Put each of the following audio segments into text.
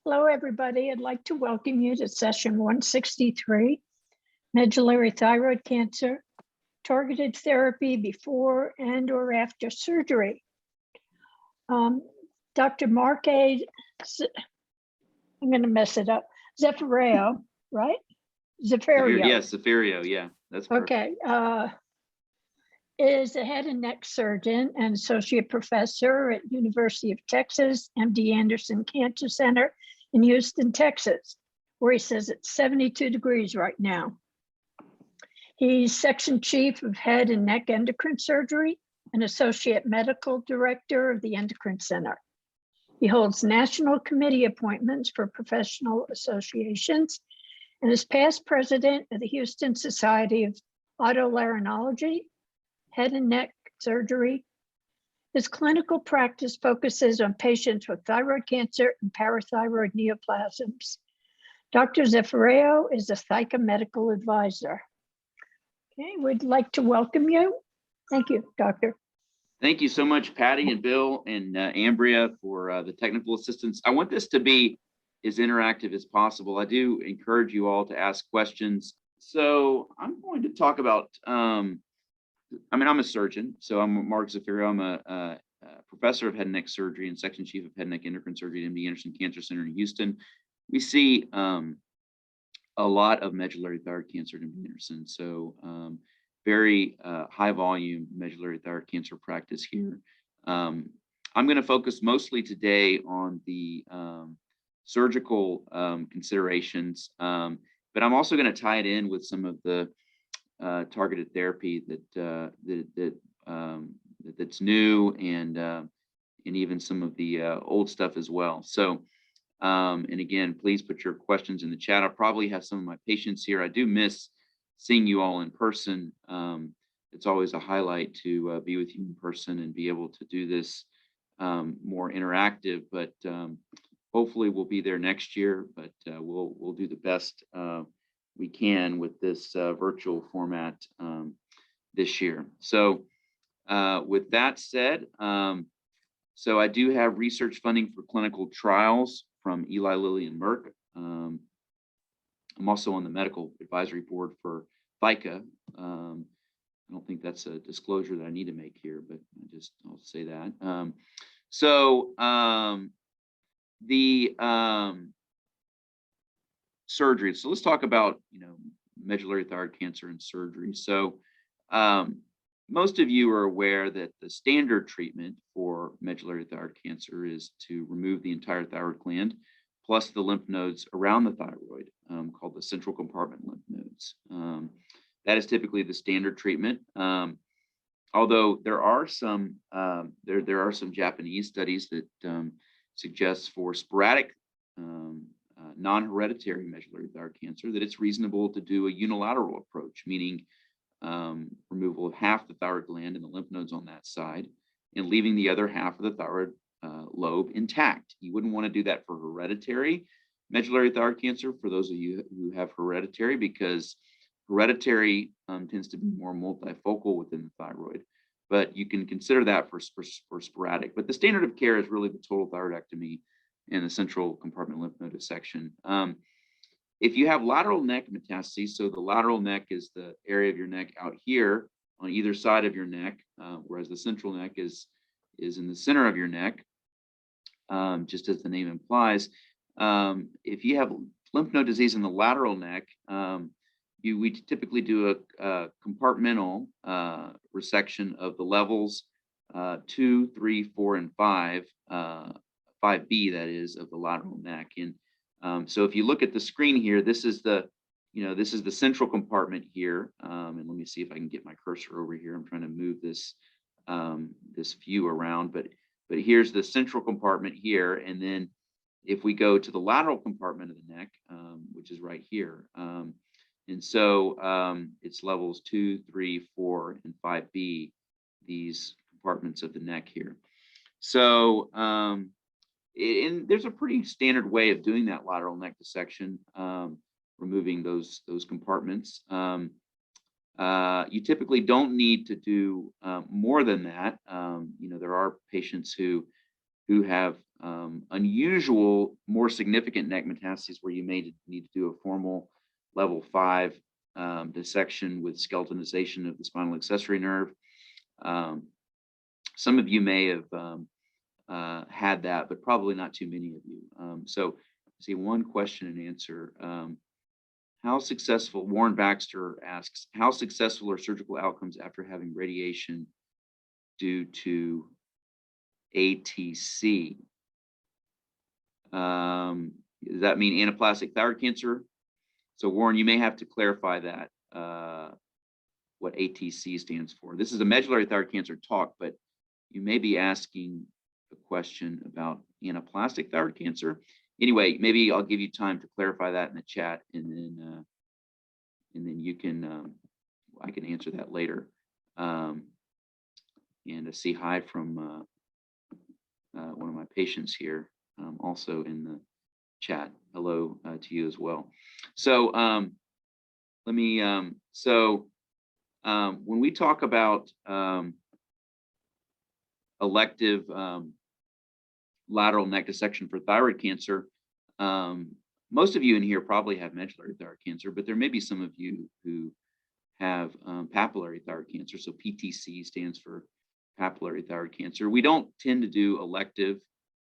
Hello, everybody. I'd like to welcome you to session 163, Medullary Thyroid Cancer, Targeted Therapy Before and or After Surgery. Dr. Mark A. I'm going to mess it up. Zafereo, right? Zafereo. Yes, Zafereo. Yeah, that's perfect. Okay. Is a head and neck surgeon and associate professor at University of Texas, MD Anderson Cancer Center in Houston, Texas, where he says it's 72 degrees right now. He's section chief of head and neck endocrine surgery and associate medical director of the Endocrine Center. He holds national committee appointments for professional associations and is past president of the Houston Society of Otolaryngology, head and neck surgery. His clinical practice focuses on patients with thyroid cancer and parathyroid neoplasms. Dr. Zafereo is a ThyCa medical advisor. Okay, we'd like to welcome you. Thank you, Doctor. Thank you so much, Patty and Bill and Ambria for the technical assistance. I want this to be as interactive as possible. I do encourage you all to ask questions. So I'm going to talk about I'm a surgeon, so I'm Mark Zafereo. I'm a professor of head and neck surgery and section chief of head and neck endocrine surgery at MD Anderson Cancer Center in Houston. We see a lot of medullary thyroid cancer at MD Anderson, so very high volume medullary thyroid cancer practice here. I'm going to focus mostly today on the surgical considerations, but I'm also going to tie it in with some of the targeted therapy that's new and even some of the old stuff as well. So, and again, please put your questions in the chat. I'll probably have some of my patients here. I do miss seeing you all in person. It's always a highlight to be with you in person and be able to do this more interactive. But hopefully, we'll be there next year. But we'll do the best we can with this virtual format this year. So with that said, so I do have research funding for clinical trials from Eli Lilly and Merck. I'm also on the medical advisory board for ThyCa. I don't think that's a disclosure that I need to make here, but I'll say that. Surgery. So let's talk about, medullary thyroid cancer and surgery. So most of you are aware that the standard treatment for medullary thyroid cancer is to remove the entire thyroid gland plus the lymph nodes around the thyroid, called the central compartment lymph nodes. That is typically the standard treatment. Although there are some Japanese studies that suggest for sporadic non-hereditary medullary thyroid cancer that it's reasonable to do a unilateral approach, meaning removal of half the thyroid gland and the lymph nodes on that side and leaving the other half of the thyroid lobe intact. You wouldn't want to do that for hereditary medullary thyroid cancer, for those of you who have hereditary, because hereditary tends to be more multifocal within the thyroid, but you can consider that for sporadic. But the standard of care is really the total thyroidectomy and the central compartment lymph node dissection. If you have lateral neck metastases, so the lateral neck is the area of your neck out here on either side of your neck, whereas the central neck is in the center of your neck, just as the name implies. If you have lymph node disease in the lateral neck, we typically do a compartmental resection of the levels 2, 3, 4, and 5. 5B, that is, of the lateral neck. And so if you look at the screen here, this is the central compartment here. And let me see if I can get my cursor over here. I'm trying to move this view around, but here's the central compartment here. And then if we go to the lateral compartment of the neck, which is right here, and so it's levels 2, 3, 4, and 5B, these compartments of the neck here. So and there's a pretty standard way of doing that lateral neck dissection, removing those compartments. You typically don't need to do more than that. There are patients who have unusual, more significant neck metastases where you may need to do a formal level 5 dissection with skeletonization of the spinal accessory nerve. Some of you may have had that, but probably not too many of you. So I see one question and answer. How successful, Warren Baxter asks, how successful are surgical outcomes after having radiation due to ATC? Does that mean anaplastic thyroid cancer? So Warren, you may have to clarify that, what ATC stands for. This is a medullary thyroid cancer talk, but you may be asking a question about anaplastic thyroid cancer. Anyway, maybe I'll give you time to clarify that in the chat, and then you can, I can answer that later. And to see hi from one of my patients here, also in the chat. Hello to you as well. So let me, when we talk about elective lateral neck dissection for thyroid cancer, most of you in here probably have medullary thyroid cancer, but there may be some of you who have papillary thyroid cancer. So PTC stands for papillary thyroid cancer. We don't tend to do elective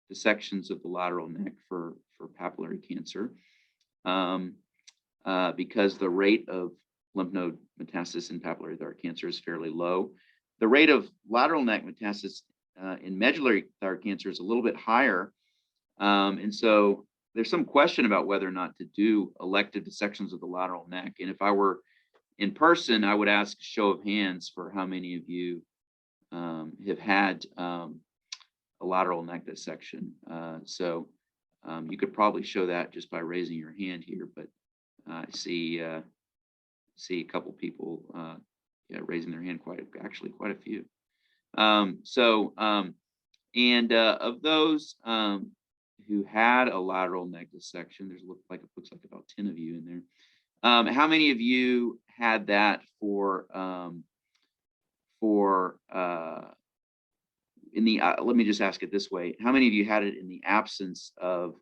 dissections of the lateral neck for papillary cancer because the rate of lymph node metastasis in papillary thyroid cancer is fairly low. The rate of lateral neck metastasis in medullary thyroid cancer is a little bit higher. And so there's some question about whether or not to do elective dissections of the lateral neck. And if I were in person, I would ask a show of hands for how many of you have had a lateral neck dissection. So you could probably show that just by raising your hand here, but I see a couple people raising their hand, actually quite a few. And of those who had a lateral neck dissection, it looks like about 10 of you in there. How many of you had that let me just ask it this way. How many of you had it in the absence of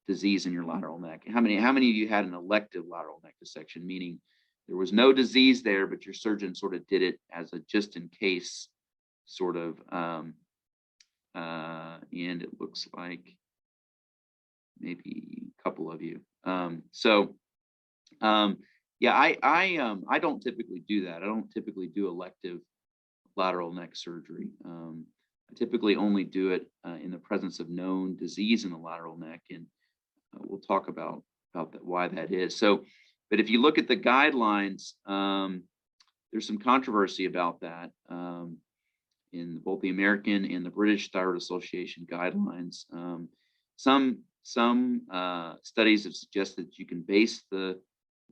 disease in your lateral neck? How many of you had an elective lateral neck dissection, meaning there was no disease there, but your surgeon sort of did it as a just in case sort of, and it looks like maybe a couple of you. Yeah, I don't typically do that. I don't typically do elective lateral neck surgery. I typically only do it in the presence of known disease in the lateral neck, and we'll talk about that, why that is. So, but if you look at the guidelines, there's some controversy about that in both the American and the British Thyroid Association guidelines. Some studies have suggested that you can base the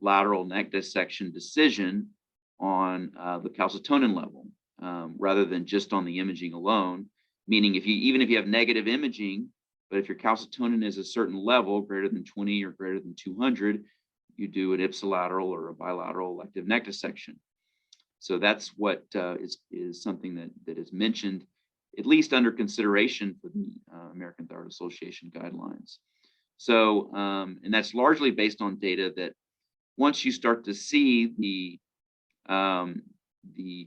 lateral neck dissection decision on the calcitonin level rather than just on the imaging alone. Meaning, even if you have negative imaging, but if your calcitonin is a certain level, greater than 20 or greater than 200, you do an ipsilateral or a bilateral elective neck dissection. So that's what is something that is mentioned, at least under consideration for the American Thyroid Association guidelines. So, and that's largely based on data that once you start to see the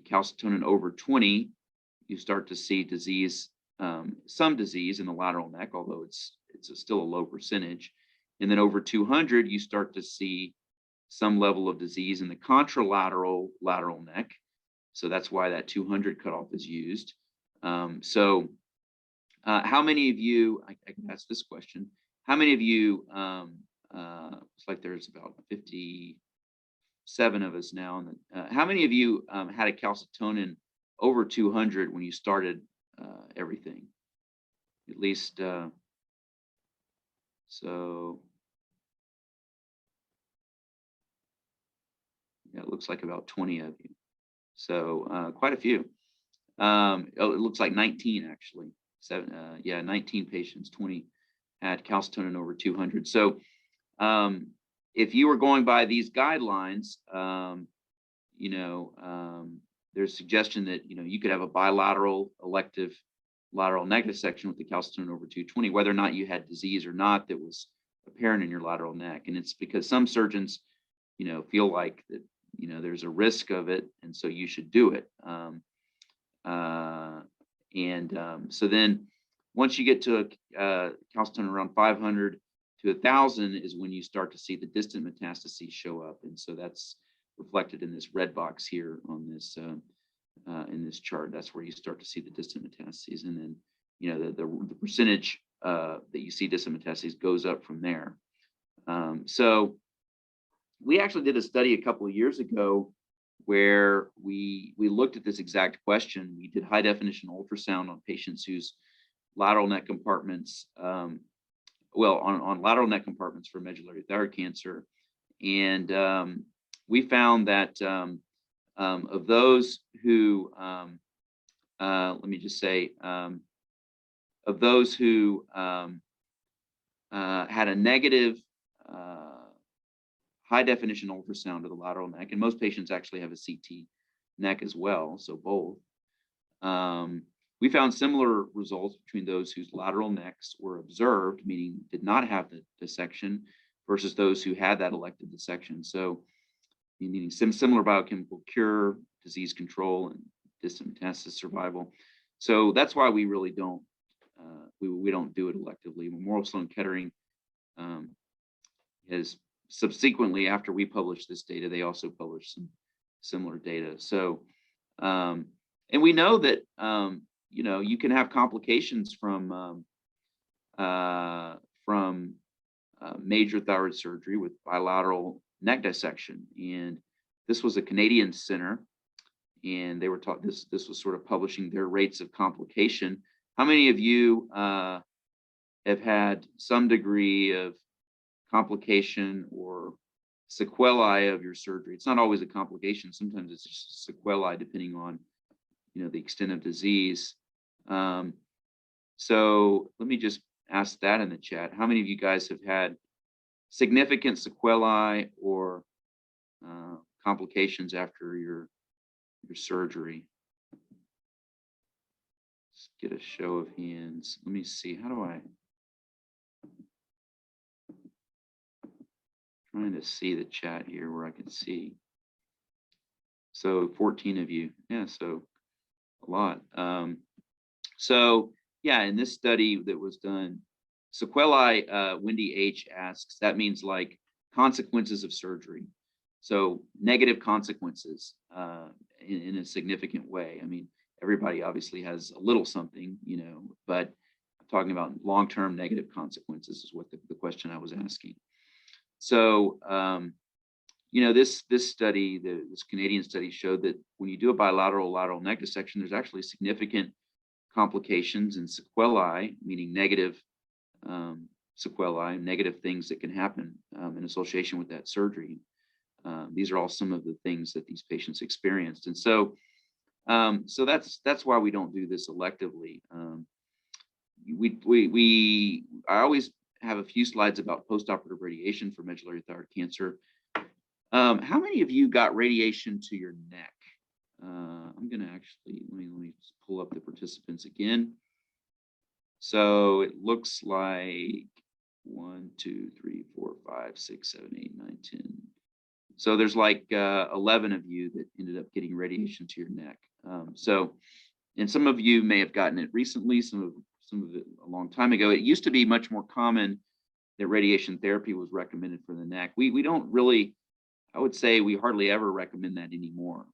calcitonin over 20, you start to see disease, some disease in the lateral neck, although it's still a low percentage. And then over 200, you start to see some level of disease in the contralateral lateral neck. So that's why that 200 cutoff is used. How many of you, I can ask this question, how many of you, it's like there's about 57 of us now, how many of you had a calcitonin over 200 when you started everything? At least, so yeah, it looks like about 20 of you. So quite a few. It looks like 19 actually. 19 patients, 20 had calcitonin over 200. So if you were going by these guidelines, there's suggestion that you could have a bilateral elective lateral neck dissection with the calcitonin over 220, whether or not you had disease or not that was apparent in your lateral neck. And it's because some surgeons, feel like that, there's a risk of it, and so you should do it. So then once you get to a calcitonin around 500 to 1,000 is when you start to see the distant metastases show up. And so that's reflected in this red box here on this in this chart. That's where you start to see the distant metastases, and then the percentage that you see distant metastases goes up from there. So we actually did a study a couple of years ago where we looked at this exact question. We did high definition ultrasound on patients whose lateral neck compartments, on lateral neck compartments for medullary thyroid cancer, and we found that of those who, let me just say, of those who had a negative high definition ultrasound of the lateral neck, and most patients actually have a CT neck as well, so both. We found similar results between those whose lateral necks were observed, meaning did not have the dissection, versus those who had that elective dissection. So, meaning similar biochemical cure, disease control, and distant metastasis survival. So that's why we really don't we don't do it electively. Memorial Sloan Kettering has subsequently, after we published this data, they also published some similar data. So, and we know that you can have complications from major thyroid surgery with bilateral neck dissection. And this was a Canadian center, and they were taught this was sort of publishing their rates of complication. How many of you have had some degree of complication or sequelae of your surgery? It's not always a complication. Sometimes it's just sequelae, depending on the extent of disease. So let me just ask that in the chat. How many of you guys have had significant sequelae or complications after your surgery? Let's get a show of hands. Let me see. How do I? Trying to see the chat here where I can see. So 14 of you. Yeah, so a lot. So yeah, in this study that was done, sequelae, Wendy H asks, that means like consequences of surgery. So negative consequences in a significant way. I mean, everybody obviously has a little something, but I'm talking about long-term negative consequences is what the question I was asking. So, this study, this Canadian study, showed that when you do a bilateral lateral neck dissection, there's actually significant complications and sequelae, meaning negative sequelae, negative things that can happen in association with that surgery. These are all some of the things that these patients experienced, and so that's why we don't do this electively. I always have a few slides about postoperative radiation for medullary thyroid cancer. How many of you got radiation to your neck? I'm going to actually, let me just pull up the participants again. So it looks like 1, 2, 3, 4, 5, 6, 7, 8, 9, 10. So there's like 11 of you that ended up getting radiation to your neck. And some of you may have gotten it recently, some of it a long time ago. It used to be much more common that radiation therapy was recommended for the neck. We don't really, I would say we hardly ever recommend that anymore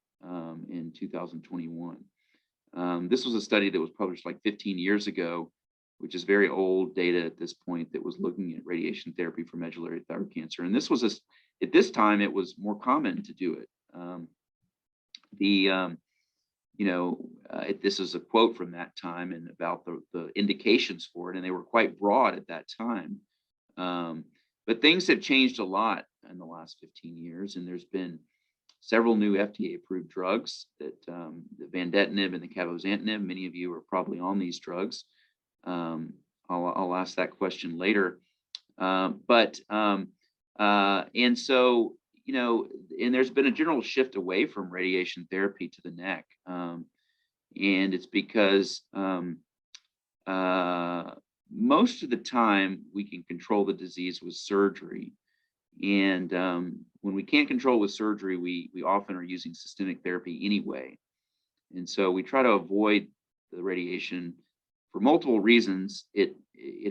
in 2021. This was a study that was published like 15 years ago, which is very old data at this point, that was looking at radiation therapy for medullary thyroid cancer. And this was at this time, it was more common to do it. This is a quote from that time and about the indications for it, and they were quite broad at that time. But things have changed a lot in the last 15 years, and there's been several new FDA approved drugs that the vandetanib and the cabozantinib. Many of you are probably on these drugs. I'll ask that question later. And so, and there's been a general shift away from radiation therapy to the neck. And it's because most of the time we can control the disease with surgery. And when we can't control with surgery, we often are using systemic therapy anyway. And so we try to avoid the radiation for multiple reasons. It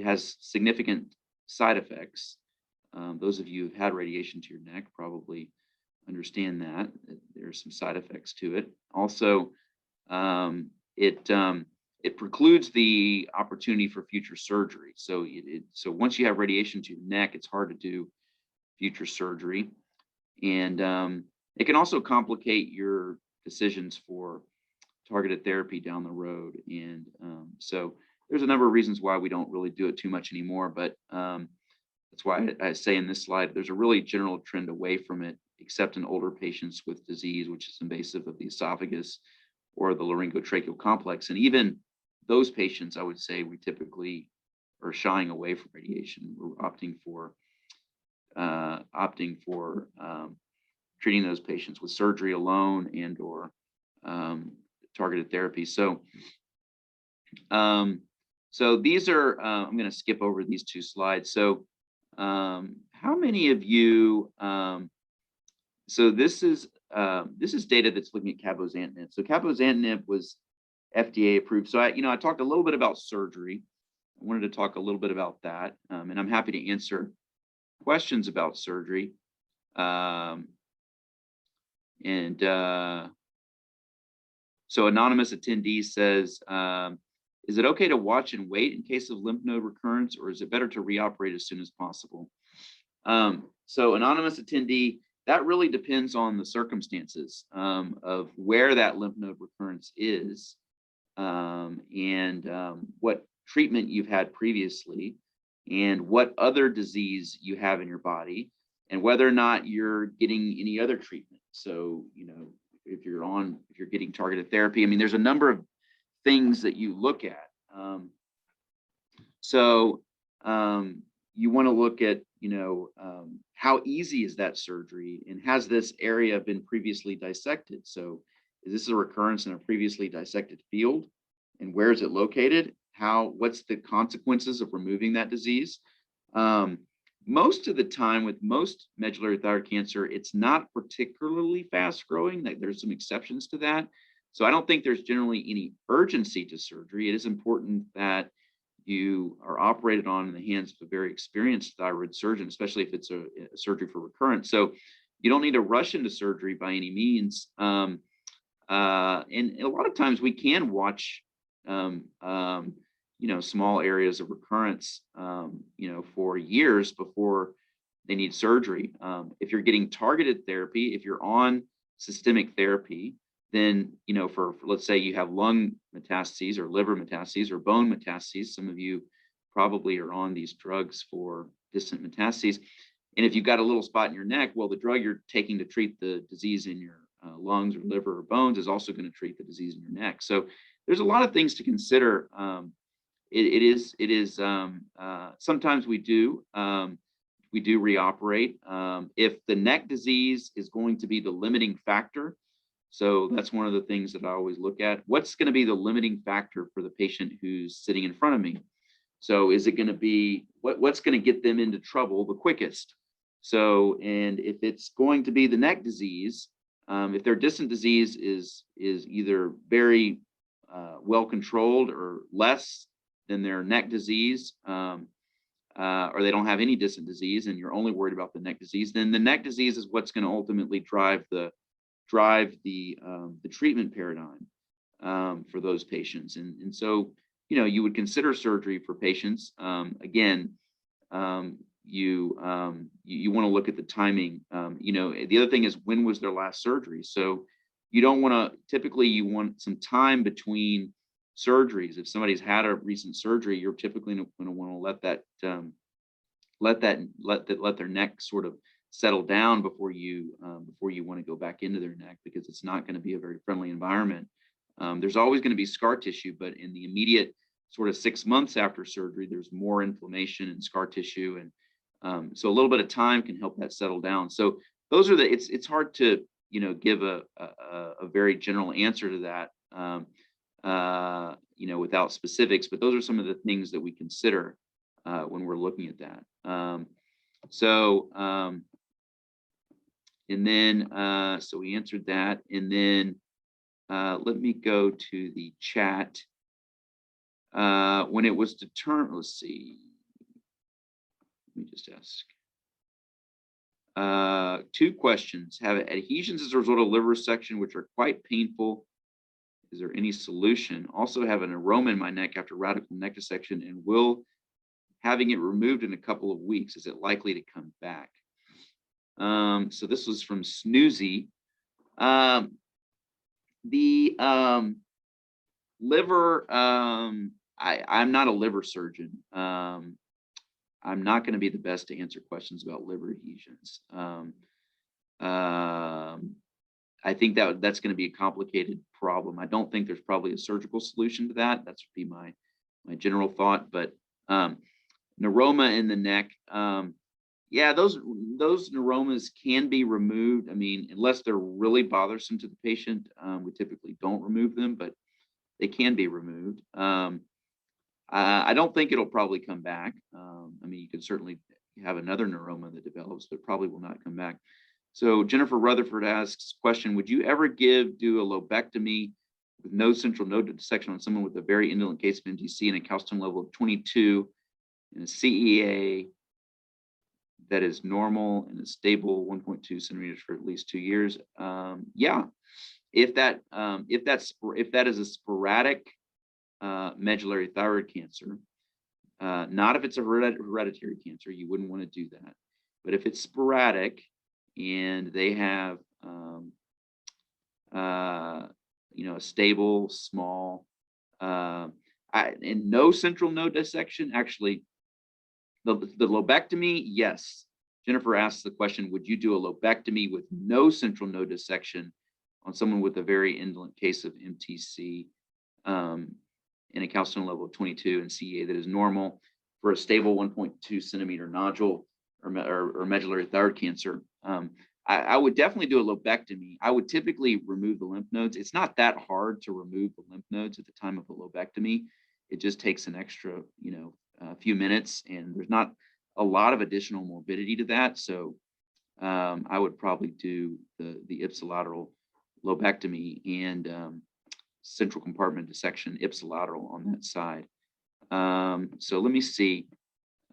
has significant side effects. Those of you who've had radiation to your neck probably understand that there's some side effects to it. Also, it precludes the opportunity for future surgery. So so once you have radiation to your neck, it's hard to do future surgery. And it can also complicate your decisions for targeted therapy down the road. And so there's a number of reasons why we don't really do it too much anymore. But that's why I say in this slide, there's a really general trend away from it, except in older patients with disease, which is invasive of the esophagus or the laryngotracheal complex. And even those patients, I would say, we typically are shying away from radiation. We're opting for treating those patients with surgery alone and or targeted therapy. So these are, I'm going to skip over these two slides. So how many of you, so this is data that's looking at cabozantinib. So cabozantinib was FDA approved. So I talked a little bit about surgery. I wanted to talk a little bit about that, and I'm happy to answer questions about surgery. So anonymous attendee says, is it okay to watch and wait in case of lymph node recurrence, or is it better to reoperate as soon as possible? So anonymous attendee, that really depends on the circumstances of where that lymph node recurrence is, and what treatment you've had previously, and what other disease you have in your body, and whether or not you're getting any other treatment. So, if you're getting targeted therapy, I mean, there's a number of things that you look at. You want to look at, how easy is that surgery, and has this area been previously dissected? So is this a recurrence in a previously dissected field, and where is it located? What's the consequences of removing that disease? Most of the time with most medullary thyroid cancer, it's not particularly fast growing. Like, there's some exceptions to that. So I don't think there's generally any urgency to surgery. It is important that you are operated on in the hands of a very experienced thyroid surgeon, especially if it's a surgery for recurrence. So you don't need to rush into surgery by any means. And a lot of times we can watch, small areas of recurrence, for years before they need surgery. If you're getting targeted therapy, if you're on systemic therapy, then, for let's say you have lung metastases or liver metastases or bone metastases, some of you probably are on these drugs for distant metastases. And if you've got a little spot in your neck, well, the drug you're taking to treat the disease in your lungs or liver or bones is also going to treat the disease in your neck. So there's a lot of things to consider. Sometimes we do reoperate if the neck disease is going to be the limiting factor. So that's one of the things that I always look at. What's going to be the limiting factor for the patient who's sitting in front of me? So is it going to be what's going to get them into trouble the quickest? So, and if it's going to be the neck disease, if their distant disease is either very well controlled or less than their neck disease, or they don't have any distant disease, and you're only worried about the neck disease, then the neck disease is what's going to ultimately drive the treatment paradigm for those patients. And so, you would consider surgery for patients. Again, you want to look at the timing. The other thing is, when was their last surgery? So you don't want to, typically you want some time between surgeries. If somebody's had a recent surgery, you're typically going to want to let their neck sort of settle down before you want to go back into their neck, because it's not going to be a very friendly environment. There's always going to be scar tissue, but in the immediate sort of 6 months after surgery, there's more inflammation and scar tissue, and so a little bit of time can help that settle down. So those are it's hard to give a very general answer to that. without specifics, but those are some of the things that we consider when we're looking at that. And then, so we answered that. And then let me go to the chat. When it was determined, let's see. Let me just ask. 2 questions. Have adhesions as a result of liver resection, which are quite painful. Is there any solution? Also have an aroma in my neck after radical neck dissection, and will having it removed in a couple of weeks, is it likely to come back? So this was from Snoozy. The liver, I'm not a liver surgeon. I'm not going to be the best to answer questions about liver adhesions. I think that's going to be a complicated problem. I don't think there's probably a surgical solution to that. That's would be my general thought. But neuroma in the neck, yeah, those neuromas can be removed. I mean, unless they're really bothersome to the patient, we typically don't remove them, but they can be removed. I don't think it'll probably come back. I mean, you can certainly have another neuroma that develops, but probably will not come back. So Jennifer Rutherford asks, question, would you ever do a lobectomy with no central node dissection on someone with a very indolent case of MTC and a calcium level of 22 and a CEA that is normal and a stable 1.2 centimeters for at least 2 years? Yeah, if that is a sporadic medullary thyroid cancer, not if it's a hereditary cancer, you wouldn't want to do that. But if it's sporadic and they have a stable, small, and no central node dissection, actually, the lobectomy, yes. Jennifer asks the question, would you do a lobectomy with no central node dissection on someone with a very indolent case of MTC and a calcium level of 22 and CEA that is normal for a stable 1.2 centimeter nodule or medullary thyroid cancer? I would definitely do a lobectomy. I would typically remove the lymph nodes. It's not that hard to remove the lymph nodes at the time of a lobectomy. It just takes an extra, a few minutes, and there's not a lot of additional morbidity to that. So I would probably do the ipsilateral lobectomy and central compartment dissection ipsilateral on that side. So let me see.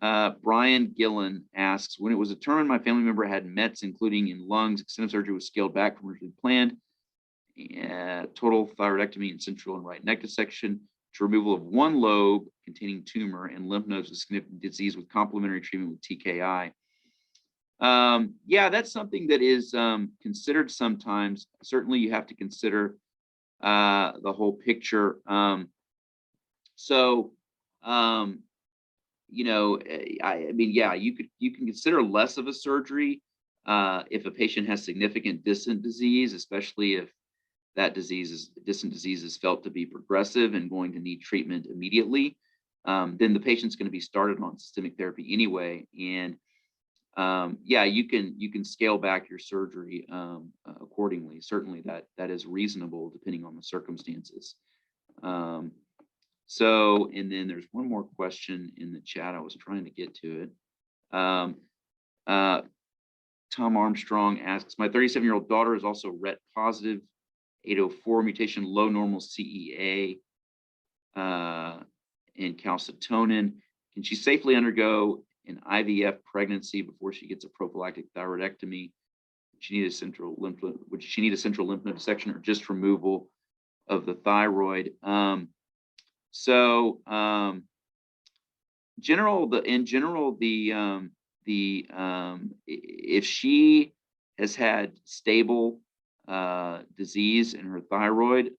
Brian Gillen asks, when it was determined my family member had Mets, including in lungs, extensive surgery was scaled back from originally planned. Total thyroidectomy and central and right neck dissection to removal of one lobe containing tumor and lymph nodes with significant disease with complementary treatment with TKI. Yeah, that's something that is considered sometimes. Certainly you have to consider the whole picture. I mean, yeah, you can consider less of a surgery if a patient has significant distant disease, especially if that distant disease is felt to be progressive and going to need treatment immediately. Then the patient's going to be started on systemic therapy anyway, and yeah, you can scale back your surgery accordingly. Certainly, that is reasonable depending on the circumstances. So, and then there's one more question in the chat. I was trying to get to it. Tom Armstrong asks, my 37-year-old daughter is also RET positive, 804 mutation, low normal CEA and calcitonin. Can she safely undergo an IVF pregnancy before she gets a prophylactic thyroidectomy? Would she need a central lymph node dissection or just removal of the thyroid? If she has had stable disease in her thyroid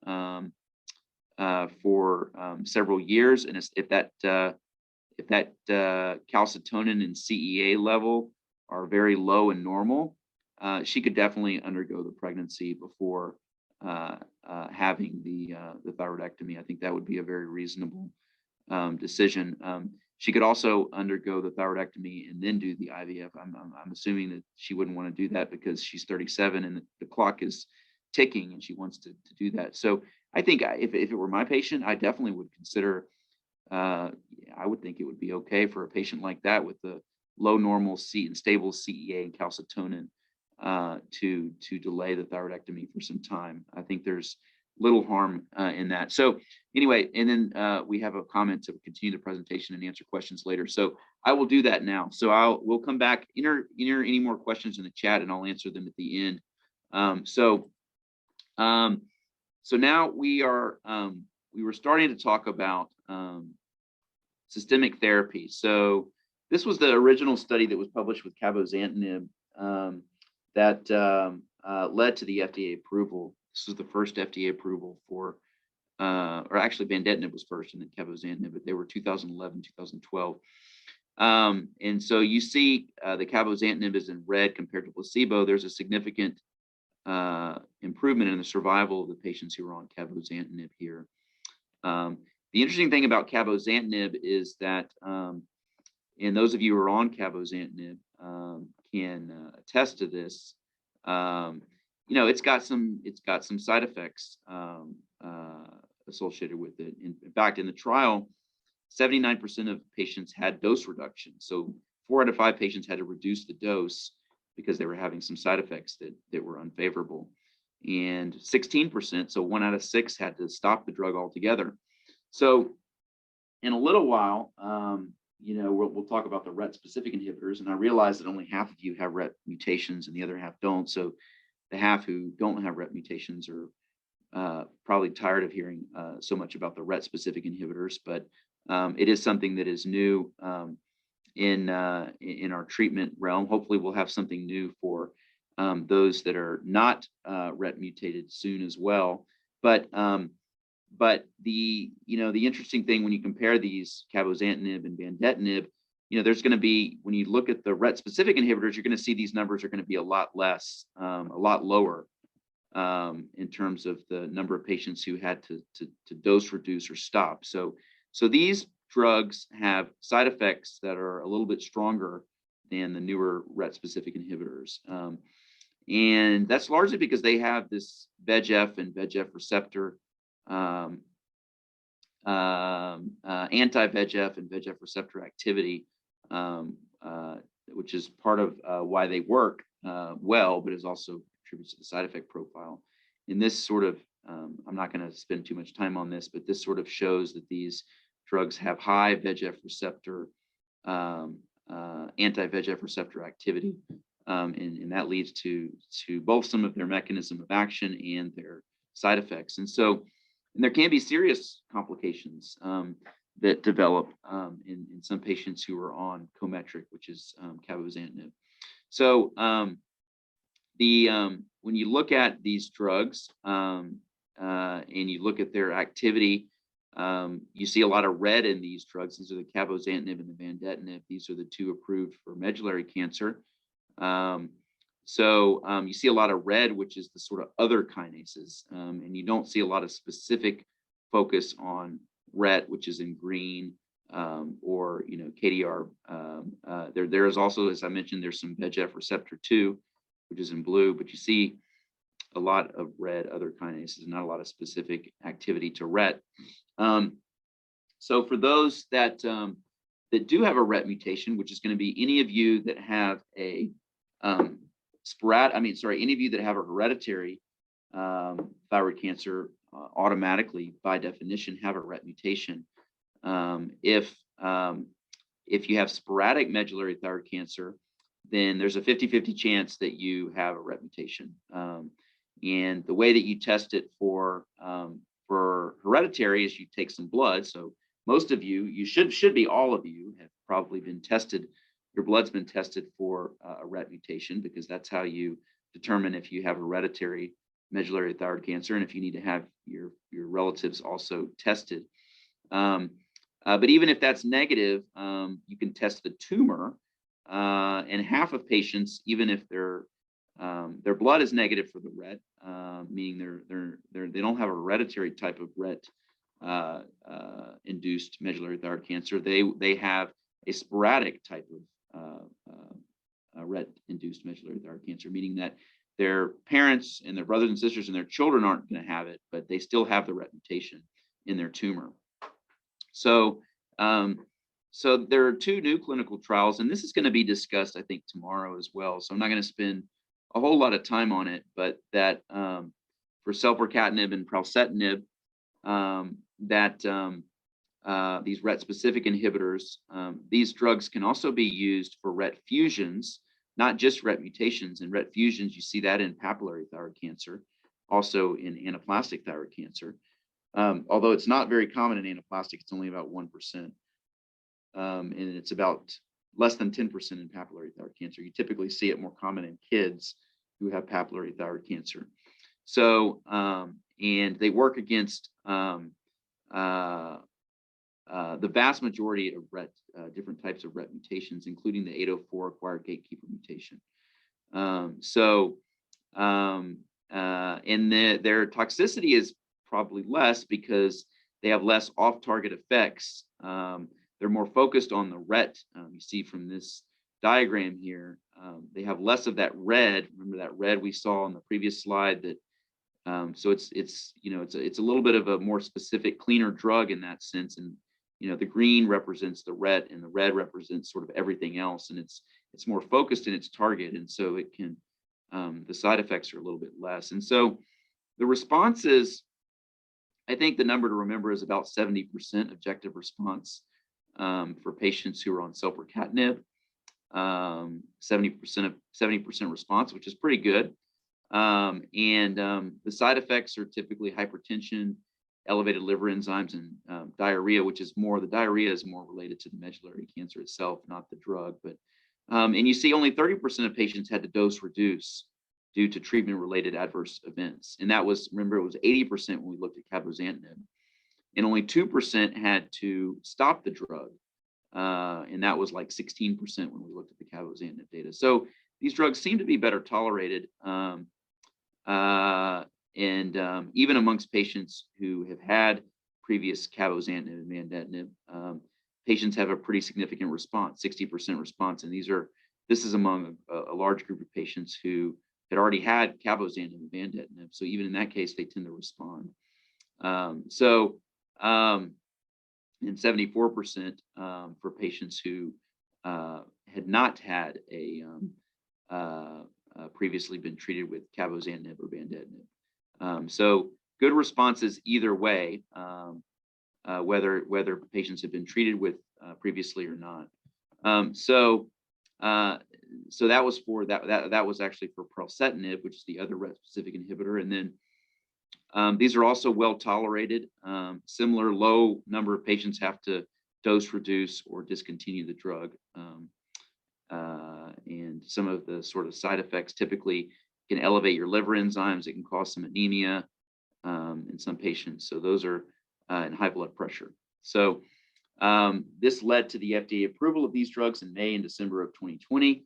for several years, and if that calcitonin and CEA level are very low and normal, she could definitely undergo the pregnancy before having the thyroidectomy. I think that would be a very reasonable decision. She could also undergo the thyroidectomy and then do the IVF. I'm assuming that she wouldn't want to do that because she's 37 and the clock is ticking and she wants to do that. So I think if it were my patient, I definitely would consider, I would think it would be okay for a patient like that with the low normal C and stable CEA and calcitonin to delay the thyroidectomy for some time. I think there's little harm in that. So anyway, and then we have a comment to continue the presentation and answer questions later. So I will do that now. So we'll come back, enter any more questions in the chat, and I'll answer them at the end. So now we were starting to talk about systemic therapy. So this was the original study that was published with cabozantinib that led to the FDA approval. This was the first FDA approval for, or actually vandetanib was first and then cabozantinib, but they were 2011, 2012. And so you see the cabozantinib is in red compared to placebo. There's a significant improvement in the survival of the patients who are on cabozantinib here. The interesting thing about cabozantinib is that, and those of you who are on cabozantinib can attest to this. You know, it's got some side effects associated with it. In fact, in the trial, 79% of patients had dose reduction. So 4 out of 5 patients had to reduce the dose because they were having some side effects that were unfavorable. And 16%, so 1 out of 6, had to stop the drug altogether. So in a little while, you know, we'll talk about the RET-specific inhibitors, and I realize that only half of you have RET mutations and the other half don't. So the half who don't have RET mutations are probably tired of hearing so much about the RET-specific inhibitors, but it is something that is new in our treatment realm. Hopefully, we'll have something new for those that are not RET mutated soon as well. But the interesting thing when you compare these cabozantinib and vandetanib, you know, there's going to be, when you look at the RET-specific inhibitors, you're going to see these numbers are going to be a lot less, a lot lower in terms of the number of patients who had to dose reduce or stop. So these drugs have side effects that are a little bit stronger than the newer RET-specific inhibitors. And that's largely because they have this VEGF and VEGF receptor, anti-VEGF and VEGF receptor activity, which is part of why they work well, but is also contributes to the side effect profile. And this sort of, I'm not going to spend too much time on this, but this sort of shows that these drugs have high VEGF receptor, anti-VEGF receptor activity, and that leads to both some of their mechanism of action and their side effects. And there can be serious complications that develop in some patients who are on Cometriq, which is cabozantinib. So when you look at these drugs and you look at their activity, you see a lot of red in these drugs. These are the cabozantinib and the vandetanib. These are the 2 approved for medullary cancer. You see a lot of red, which is the sort of other kinases, and you don't see a lot of specific focus on RET, which is in green, or KDR. There is also, as I mentioned, there's some VEGF receptor 2, which is in blue, but you see a lot of red other kinases, not a lot of specific activity to RET. So for those that do have a RET mutation, which is going to be any of you that have a any of you that have a hereditary thyroid cancer, automatically by definition have a RET mutation. If you have sporadic medullary thyroid cancer, then there's a 50-50 chance that you have a RET mutation. And the way that you test it for hereditary is you take some blood. So most of you should be all of you have probably been tested. Your blood's been tested for a RET mutation, because that's how you determine if you have hereditary medullary thyroid cancer and if you need to have your relatives also tested. But even if that's negative, you can test the tumor. And half of patients, even if their blood is negative for the RET, meaning they don't have a hereditary type of RET induced medullary thyroid cancer, they have a sporadic type of RET-induced medullary thyroid cancer, meaning that their parents and their brothers and sisters and their children aren't going to have it, but they still have the RET mutation in their tumor. So, so there are 2 new clinical trials, and this is going to be discussed, I think, tomorrow as well. So I'm not going to spend a whole lot of time on it, but that for selpercatinib and pralsetinib, these RET-specific inhibitors, these drugs can also be used for RET fusions, not just RET mutations. And RET fusions, you see that in papillary thyroid cancer, also in anaplastic thyroid cancer. Although it's not very common in anaplastic, it's only about 1%. And it's about less than 10% in papillary thyroid cancer. You typically see it more common in kids who have papillary thyroid cancer. So, and they work against the vast majority of RET, different types of RET mutations, including the 804 acquired gatekeeper mutation. And their toxicity is probably less because they have less off-target effects. They're more focused on the RET. You see from this diagram here, they have less of that red. Remember that red we saw on the previous slide? That so it's a little bit of a more specific, cleaner drug in that sense. And the green represents the RET, and the red represents sort of everything else. And it's more focused in its target, and so it can the side effects are a little bit less. And so the responses, I think the number to remember is about 70% objective response for patients who are on selpercatinib. 70% response, which is pretty good. The side effects are typically hypertension, elevated liver enzymes, and diarrhea, which is more, the diarrhea is more related to the medullary cancer itself, not the drug. But and you see only 30% of patients had to dose reduce due to treatment-related adverse events. And that was, remember, it was 80% when we looked at cabozantinib. And only 2% had to stop the drug. And that was like 16% when we looked at the cabozantinib data. So these drugs seem to be better tolerated. Even amongst patients who have had previous cabozantinib and mandatinib, patients have a pretty significant response, 60% response. And this is among a large group of patients who had already had cabozantinib and mandatinib. So even in that case, they tend to respond. And 74% for patients who had not had previously been treated with cabozantinib or mandatinib. So good responses either way, whether patients have been treated with previously or not. So that was for that was actually for pralsetinib, which is the other RET-specific inhibitor. And then these are also well tolerated. Similar low number of patients have to dose reduce or discontinue the drug. And some of the sort of side effects typically can elevate your liver enzymes. It can cause some anemia in some patients. So those are and high blood pressure. So this led to the FDA approval of these drugs in May and December of 2020.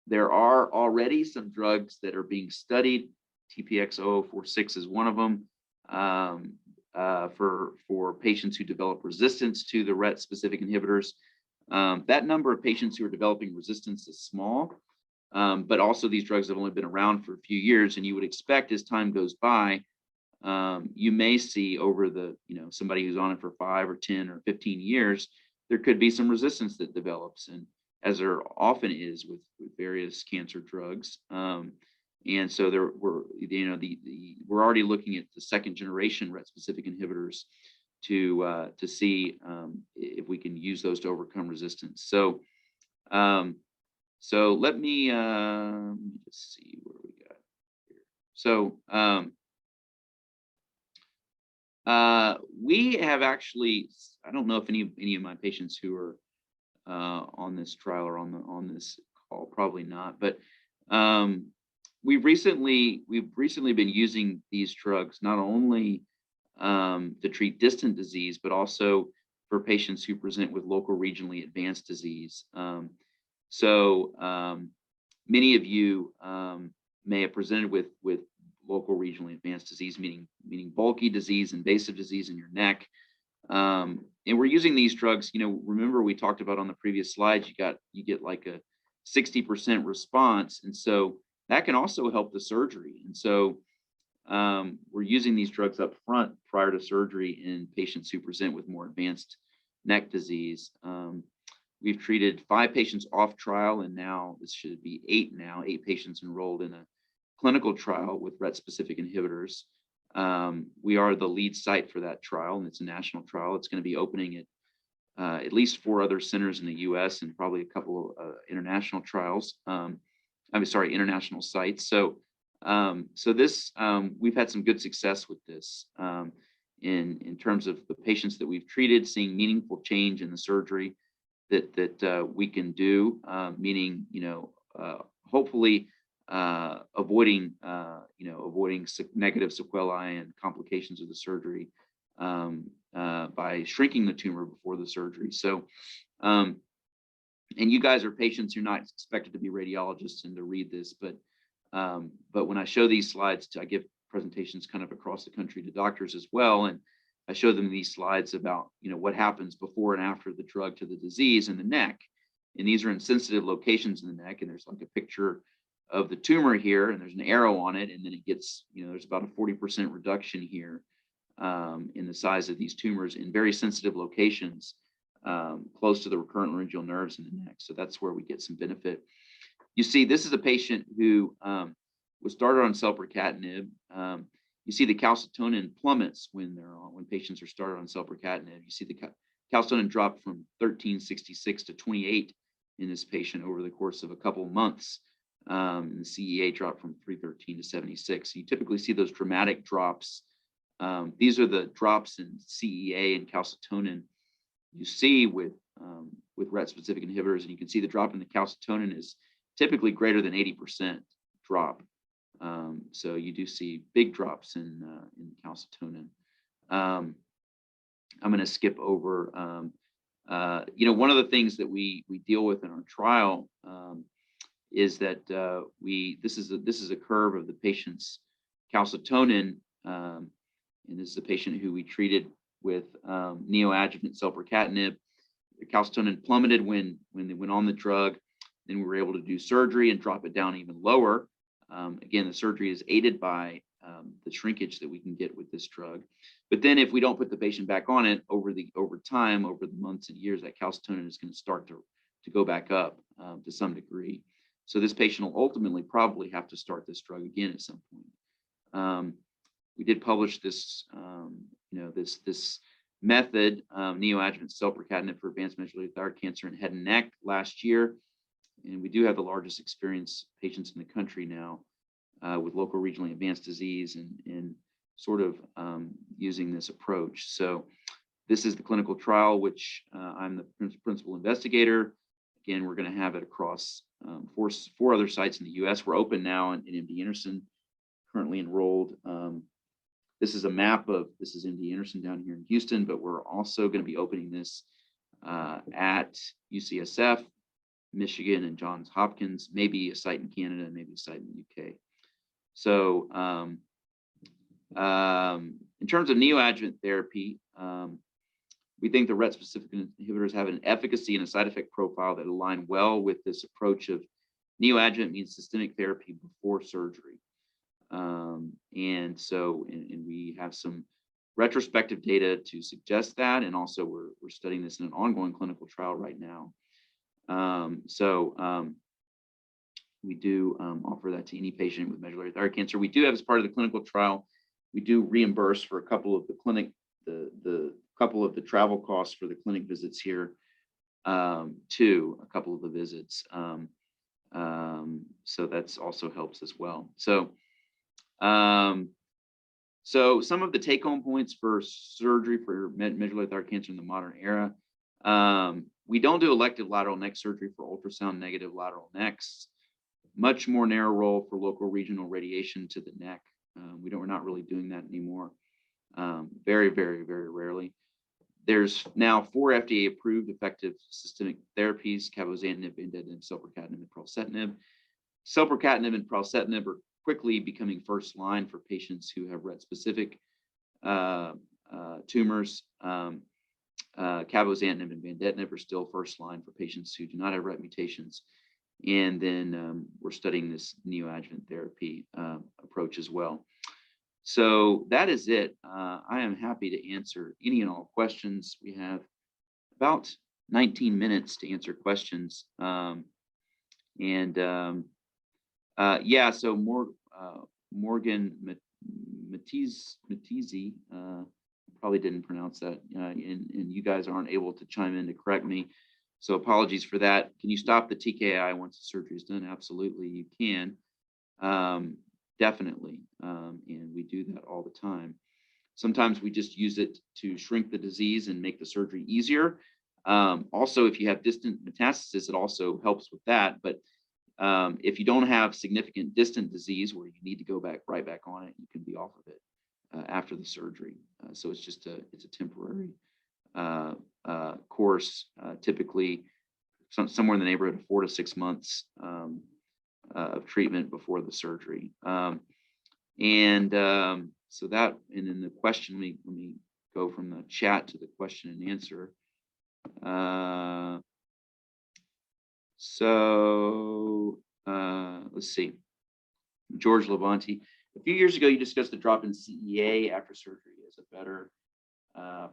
There are already some drugs that are being studied. TPX-0046 is one of them for patients who develop resistance to the RET-specific inhibitors. That number of patients who are developing resistance is small, but also these drugs have only been around for a few years, and you would expect as time goes by, you may see over the, somebody who's on it for 5 or 10 or 15 years, there could be some resistance that develops, and as there often is with various cancer drugs. And so we're already looking at the second generation RET-specific inhibitors to see if we can use those to overcome resistance. So let me just see where we got here. So we have actually, I don't know if any of my patients who are on this trial or on this call, probably not, but we've recently been using these drugs not only to treat distant disease, but also for patients who present with local regionally advanced disease. So many of you may have presented with local regionally advanced disease, meaning bulky disease, invasive disease in your neck. And we're using these drugs, remember we talked about on the previous slides, you get like a 60% response. And so that can also help the surgery. And so we're using these drugs up front prior to surgery in patients who present with more advanced neck disease. We've treated 5 patients off trial, and now this should be 8 patients enrolled in a clinical trial with RET-specific inhibitors. We are the lead site for that trial, and it's a national trial. It's going to be opening at least 4 other centers in the US and probably a couple of international trials. International sites. So this, we've had some good success with this in terms of the patients that we've treated, seeing meaningful change in the surgery that we can do, meaning, hopefully avoiding negative sequelae and complications of the surgery by shrinking the tumor before the surgery. So, and you guys are patients, you're not expected to be radiologists and to read this, but when I show these slides, I give presentations kind of across the country to doctors as well, and I show them these slides about what happens before and after the drug to the disease in the neck. And these are in sensitive locations in the neck, and there's like a picture of the tumor here, and there's an arrow on it, and then it gets, there's about a 40% reduction here in the size of these tumors in very sensitive locations close to the recurrent laryngeal nerves in the neck. So that's where we get some benefit. You see, this is a patient who was started on selpercatinib. You see the calcitonin plummets when patients are started on selpercatinib. You see the calcitonin drop from 1366 to 28 in this patient over the course of a couple of months. And the CEA dropped from 313 to 76. So you typically see those dramatic drops. These are the drops in CEA and calcitonin you see with RET-specific inhibitors, and you can see the drop in the calcitonin is typically greater than 80% drop. So you do see big drops in calcitonin. I'm going to skip over. One of the things that we deal with in our trial is that this is a curve of the patient's calcitonin, and this is a patient who we treated with neoadjuvant selpercatinib. The calcitonin plummeted when they went on the drug. Then we were able to do surgery and drop it down even lower. Again, the surgery is aided by the shrinkage that we can get with this drug. But then if we don't put the patient back on it over the months and years, that calcitonin is going to start to go back up to some degree. So this patient will ultimately probably have to start this drug again at some point. We did publish this, this method, neoadjuvant selpercatinib for advanced medullary thyroid cancer and head and neck last year. And we do have the largest experienced patients in the country now with local regionally advanced disease and sort of using this approach. So this is the clinical trial, which I'm the principal investigator. Again, we're going to have it across 4 other sites in the US. We're open now in MD Anderson, currently enrolled. This is a map of, this is MD Anderson down here in Houston, but we're also going to be opening this at UCSF, Michigan, and Johns Hopkins, maybe a site in Canada, and maybe a site in the UK. So in terms of neoadjuvant therapy, we think the RET-specific inhibitors have an efficacy and a side effect profile that align well with this approach of neoadjuvant means systemic therapy before surgery. And we have some retrospective data to suggest that, and also we're studying this in an ongoing clinical trial right now. We do offer that to any patient with medullary thyroid cancer. We do have, as part of the clinical trial, we do reimburse for a couple of the couple of the travel costs for the clinic visits here, too, a couple of the visits. So that's also helps as well. So some of the take-home points for surgery for medullary thyroid cancer in the modern era. We don't do elective lateral neck surgery for ultrasound negative lateral necks. Much more narrow role for local regional radiation to the neck. We're not really doing that anymore. Very, very, very rarely. There's now 4 FDA approved effective systemic therapies: cabozantinib, venetoclax, selpercatinib, and pralsetinib. Selpercatinib and pralsetinib are quickly becoming first line for patients who have RET-specific tumors. Cabozantinib and venetoclax are still first line for patients who do not have RET mutations. And then we're studying this neoadjuvant therapy approach as well. So that is it. I am happy to answer any and all questions. We have about 19 minutes to answer questions. Yeah, so Morgan Matizzi, probably didn't pronounce that, and you guys aren't able to chime in to correct me. So apologies for that. Can you stop the TKI once the surgery is done? Absolutely, you can. Definitely. And we do that all the time. Sometimes we just use it to shrink the disease and make the surgery easier. Also, if you have distant metastasis, it also helps with that. But if you don't have significant distant disease where you need to go right back on it, you can be off of it after the surgery. So it's just it's a temporary course, typically somewhere in the neighborhood of 4 to 6 months of treatment before the surgery. So that, and then the question, let me go from the chat to the question and answer. Let's see. George Levanti, a few years ago, you discussed the drop in CEA after surgery as a better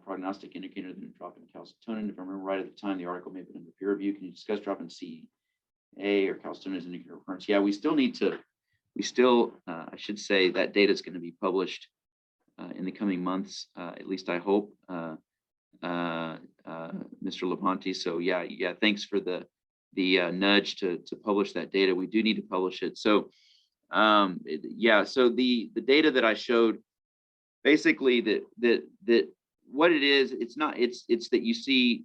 prognostic indicator than a drop in calcitonin. If I remember right at the time, the article may have been under peer review. Can you discuss drop in CEA or calcitonin as an indicator of recurrence? Yeah, we still, I should say that data is going to be published in the coming months, at least I hope, Mr. Levanti. So yeah, thanks for the nudge to publish that data. We do need to publish it. So yeah, so the data that I showed, basically that what it is, it's that you see,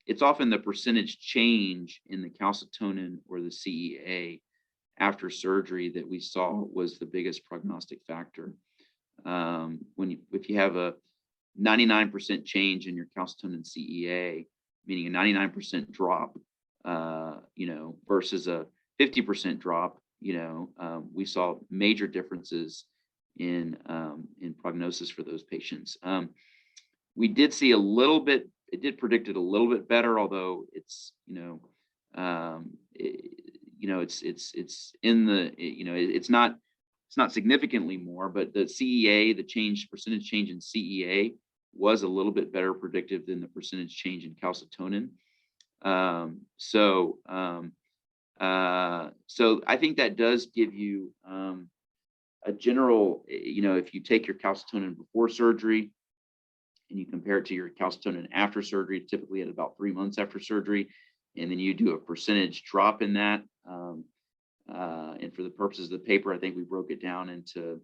it's often the percentage change in the calcitonin or the CEA after surgery that we saw was the biggest prognostic factor. If you have a 99% change in your calcitonin CEA, meaning a 99% drop, versus a 50% drop, we saw major differences in prognosis for those patients. We did see a little bit, it did predict it a little bit better, although it's, it's in the, it's not significantly more, but the CEA, the percentage change in CEA was a little bit better predictive than the percentage change in calcitonin. So I think that does give you a general, if you take your calcitonin before surgery and you compare it to your calcitonin after surgery, typically at about 3 months after surgery, and then you do a percentage drop in that. And for the purposes of the paper, I think we broke it down into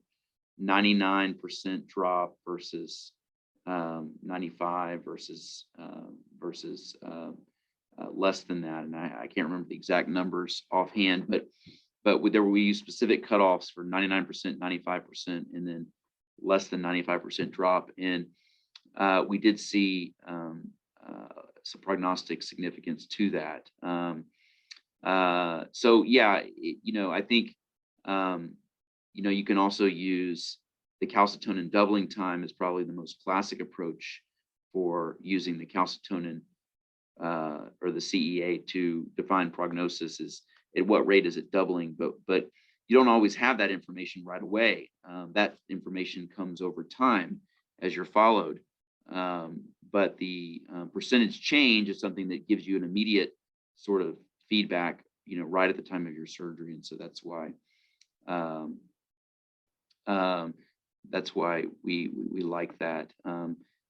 99% drop versus 95 versus less than that. And I can't remember the exact numbers offhand, but we use specific cutoffs for 99%, 95%, and then less than 95% drop. And we did see some prognostic significance to that. So yeah, I think, you can also use the calcitonin doubling time is probably the most classic approach for using the calcitonin or the CEA to define prognosis, is at what rate is it doubling, but you don't always have that information right away. That information comes over time as you're followed. But the percentage change is something that gives you an immediate sort of feedback, right at the time of your surgery. And so that's why we like that.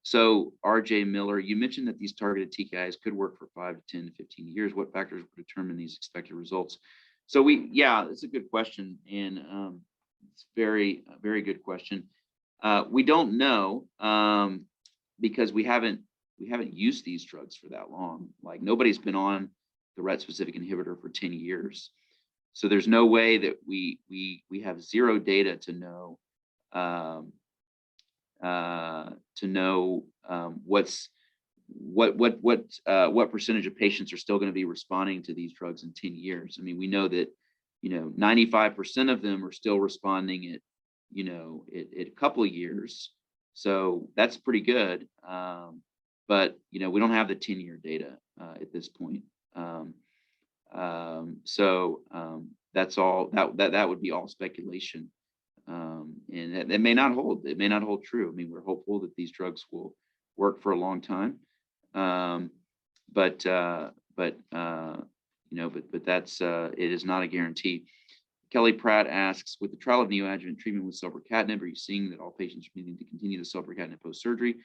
So RJ Miller, you mentioned that these targeted TKIs could work for 5 to 10 to 15 years. What factors would determine these expected results? So it's a good question. And it's very good question. We don't know because we haven't used these drugs for that long. Like, nobody's been on the RET specific inhibitor for 10 years. So there's no way that we have zero data to know what percentage of patients are still going to be responding to these drugs in 10 years. I mean, we know that 95% of them are still responding at a couple of years, so that's pretty good. But we don't have the 10-year data at this point. That's all. That would be all speculation, and that may not hold. It may not hold true. I mean, we're hopeful that these drugs will work for a long time, but that's it is not a guarantee. Kelly Pratt asks, with the trial of neoadjuvant treatment with selpercatinib, are you seeing that all patients are needing to continue the selpercatinib post-surgery?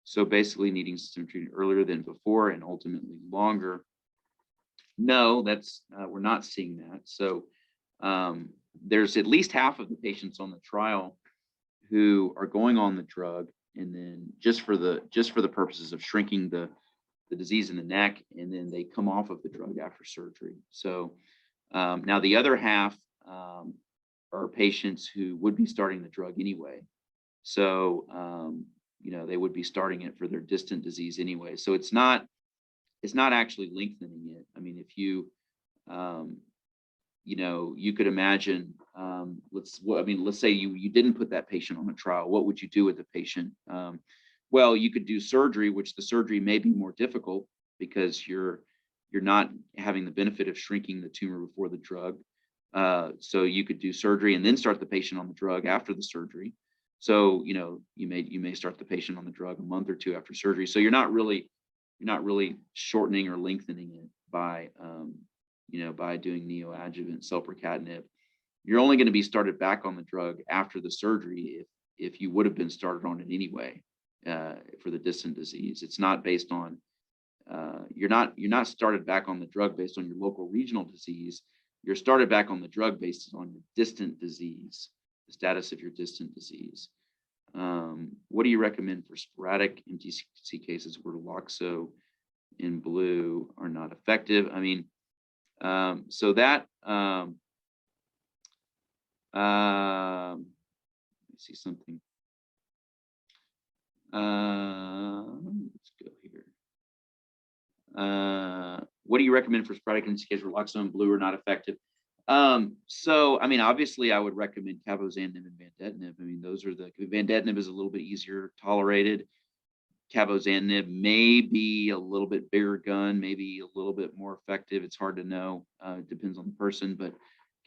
So basically needing systemic treatment earlier than before and ultimately longer. No, that's we're not seeing that. So there's at least half of the patients on the trial who are going on the drug, and then just for the purposes of shrinking the disease in the neck, and then they come off of the drug after surgery. So now the other half are patients who would be starting the drug anyway. So they would be starting it for their distant disease anyway. So it's not actually lengthening it. I mean, if you you could imagine, let's say you didn't put that patient on a trial. What would you do with the patient? Well, you could do surgery, which the surgery may be more difficult because you're not having the benefit of shrinking the tumor before the drug. So you could do surgery and then start the patient on the drug after the surgery. So you may start the patient on the drug a month or two after surgery. So you're not really shortening or lengthening it by doing neoadjuvant selpercatinib. You're only going to be started back on the drug after the surgery if you would have been started on it anyway for the distant disease. It's not based on you're not started back on the drug based on your local regional disease. You're started back on the drug based on your distant disease, the status of your distant disease. What do you recommend for sporadic MTC cases where Loxo in blue are not effective? I mean, so that let me see something. Let's go here. What do you recommend for sporadic MTC cases where Loxo and blue are not effective? So I mean, obviously I would recommend cabozantinib and vandetanib. I mean, vandetanib is a little bit easier tolerated. Cabozantinib may be a little bit bigger gun, maybe a little bit more effective. It's hard to know. It depends on the person, but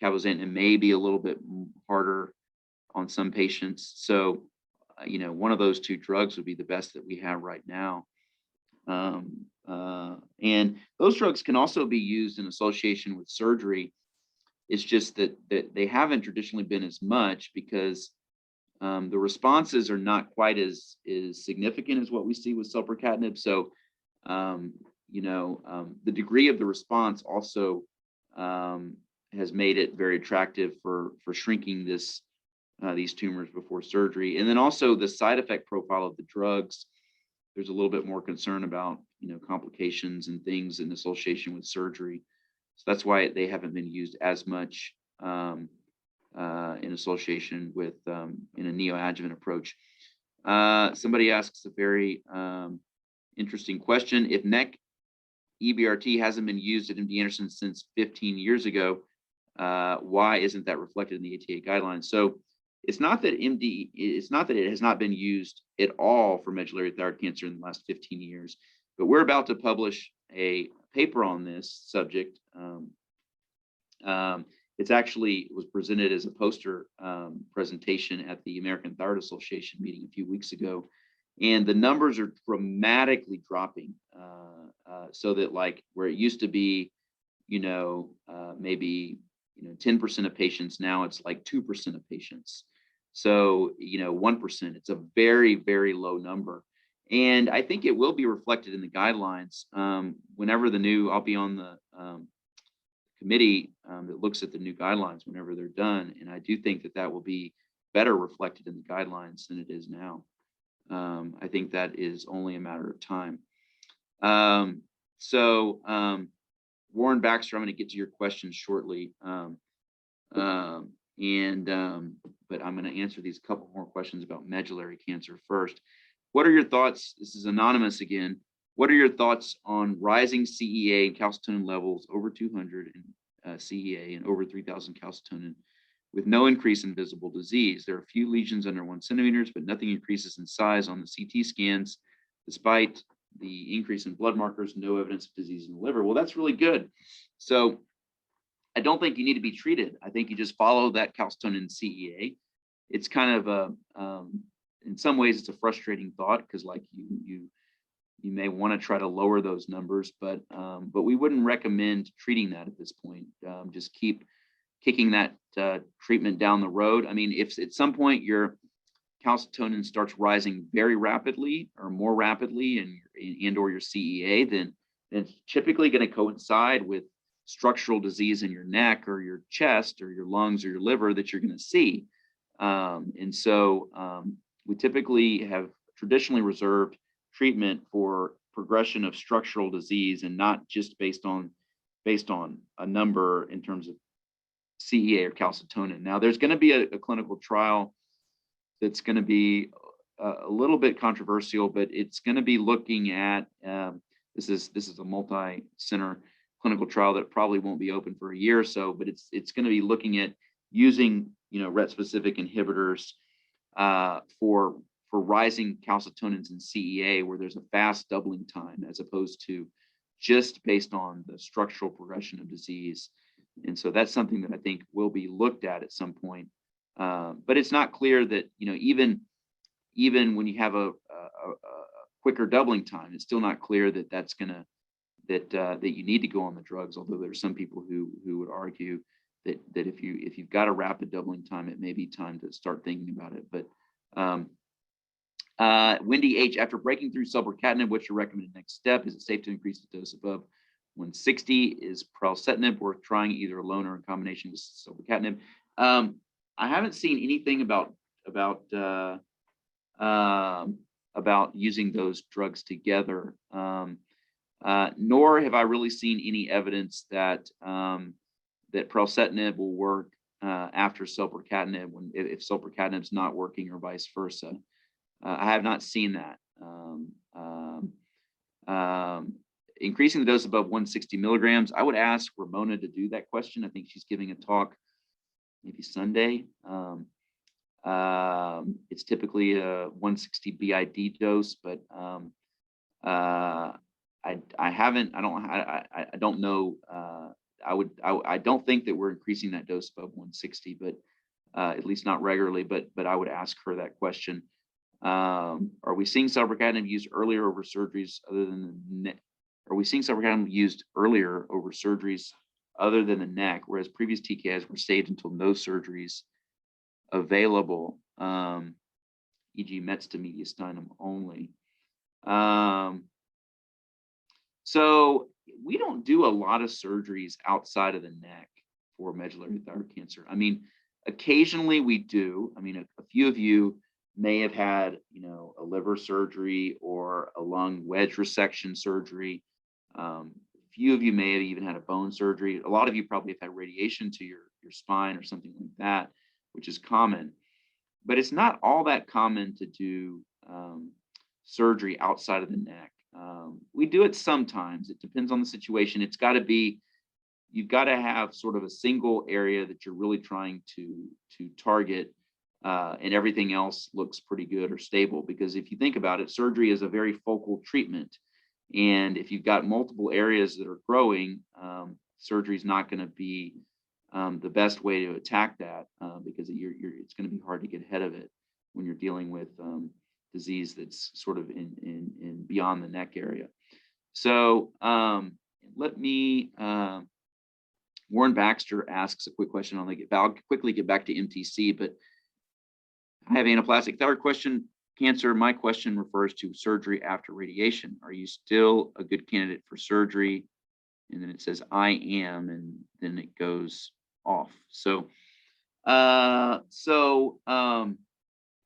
cabozantinib may be a little bit harder on some patients. So, one of those two drugs would be the best that we have right now. And those drugs can also be used in association with surgery. It's just that they haven't traditionally been as much because the responses are not quite as significant as what we see with selpercatinib. So, the degree of the response also has made it very attractive for shrinking these tumors before surgery. And then also the side effect profile of the drugs, there's a little bit more concern about, complications and things in association with surgery. So that's why they haven't been used as much in association with in a neoadjuvant approach. Somebody asks a very interesting question. If neck EBRT hasn't been used at MD Anderson since 15 years ago, why isn't that reflected in the ATA guidelines? So it's not that it has not been used at all for medullary thyroid cancer in the last 15 years, but we're about to publish a paper on this subject. It was presented as a poster presentation at the American Thyroid Association meeting a few weeks ago, and the numbers are dramatically dropping. So that like where it used to be, maybe 10% of patients, now it's like 2% of patients. So 1%. It's a very, very low number, and I think it will be reflected in the guidelines whenever I'll be on the committee that looks at the new guidelines whenever they're done. And I do think that will be better reflected in the guidelines than it is now. I think that is only a matter of time. Warren Baxter, I'm going to get to your question shortly. But I'm going to answer these couple more questions about medullary cancer first. What are your thoughts? This is anonymous again. What are your thoughts on rising CEA and calcitonin levels over 200 in CEA and over 3,000 calcitonin with no increase in visible disease? There are a few lesions under 1 centimeter, but nothing increases in size on the CT scans, despite the increase in blood markers, no evidence of disease in the liver. Well, that's really good. So I don't think you need to be treated. I think you just follow that calcitonin CEA. It's kind of in some ways, it's a frustrating thought because, like, you may want to try to lower those numbers, but we wouldn't recommend treating that at this point. Just keep kicking that treatment down the road. I mean, if at some point your calcitonin starts rising very rapidly or more rapidly and or your CEA, then it's typically going to coincide with structural disease in your neck or your chest or your lungs or your liver that you're going to see. And so we typically have traditionally reserved treatment for progression of structural disease and not just based on a number in terms of CEA or calcitonin. Now, there's going to be a clinical trial that's going to be a little bit controversial, but it's going to be looking at this is a multi-center clinical trial that probably won't be open for a year or so, but it's going to be looking at using RET-specific inhibitors for rising calcitonins in CEA, where there's a fast doubling time as opposed to just based on the structural progression of disease. And so that's something that I think will be looked at some point. But it's not clear that, even when you have a quicker doubling time, it's still not clear that that's gonna that you need to go on the drugs. Although there's some people who would argue that if you've got a rapid doubling time, it may be time to start thinking about it. But Wendy H, after breaking through sulfatinib, what's your recommended next step? Is it safe to increase the dose above 160? Is pralsetinib worth trying either alone or in combination with sulfatinib? I haven't seen anything about using those drugs together, nor have I really seen any evidence that that pralsetinib will work after sulfatinib if sulfatinib's not working or vice versa. I have not seen that. Increasing the dose above 160 milligrams, I would ask Ramona to do that question. I think she's giving a talk maybe Sunday. It's typically a 160 BID dose, but I don't know. I don't think that we're increasing that dose above 160, but at least not regularly. But I would ask her that question. Are we seeing sulfatinib used earlier over surgeries other than the neck? Are we seeing sulfatinib used earlier over surgeries other than the neck, whereas previous TKIs were saved until no surgeries available, e.g. mets to mediastinum only? So we don't do a lot of surgeries outside of the neck for medullary thyroid cancer. I mean, occasionally we do. I mean, a few of you may have had, a liver surgery or a lung wedge resection surgery. A few of you may have even had a bone surgery. A lot of you probably have had radiation to your spine or something like that, which is common. But it's not all that common to do surgery outside of the neck. We do it sometimes. It depends on the situation. It's got to be, you've got to have sort of a single area that you're really trying to target, and everything else looks pretty good or stable. Because if you think about it, surgery is a very focal treatment. And if you've got multiple areas that are growing, surgery is not going to be the best way to attack that, because it's going to be hard to get ahead of it when you're dealing with disease that's sort of in beyond the neck area. So let me, Warren Baxter asks a quick question. I'll quickly get back to MTC, but I have anaplastic thyroid cancer. My question refers to surgery after radiation. Are you still a good candidate for surgery? And then it says, I am, and then it goes off. So,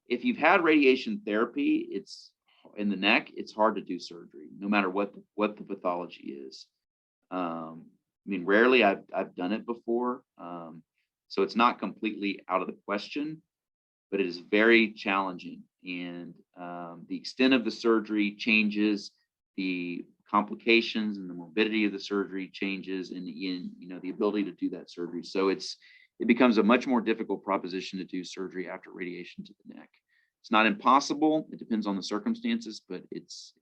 if you've had radiation therapy, it's in the neck, it's hard to do surgery, no matter what the pathology is. I mean, rarely I've done it before. So it's not completely out of the question, but it is very challenging. And the extent of the surgery changes, the complications and the morbidity of the surgery changes, and the ability to do that surgery. So it becomes a much more difficult proposition to do surgery after radiation to the neck. It's not impossible. It depends on the circumstances, but it's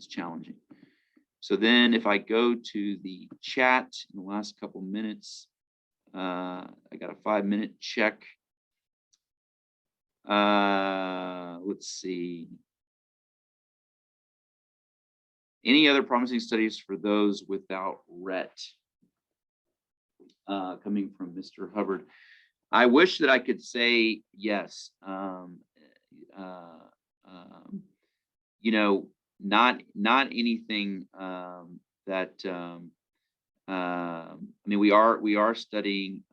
challenging. So then if I go to the chat in the last couple minutes, I got a 5-minute check. Let's see. Any other promising studies for those without RET? Coming from Mr. Hubbard. I wish that I could say yes. You know, not anything that I mean, we are studying.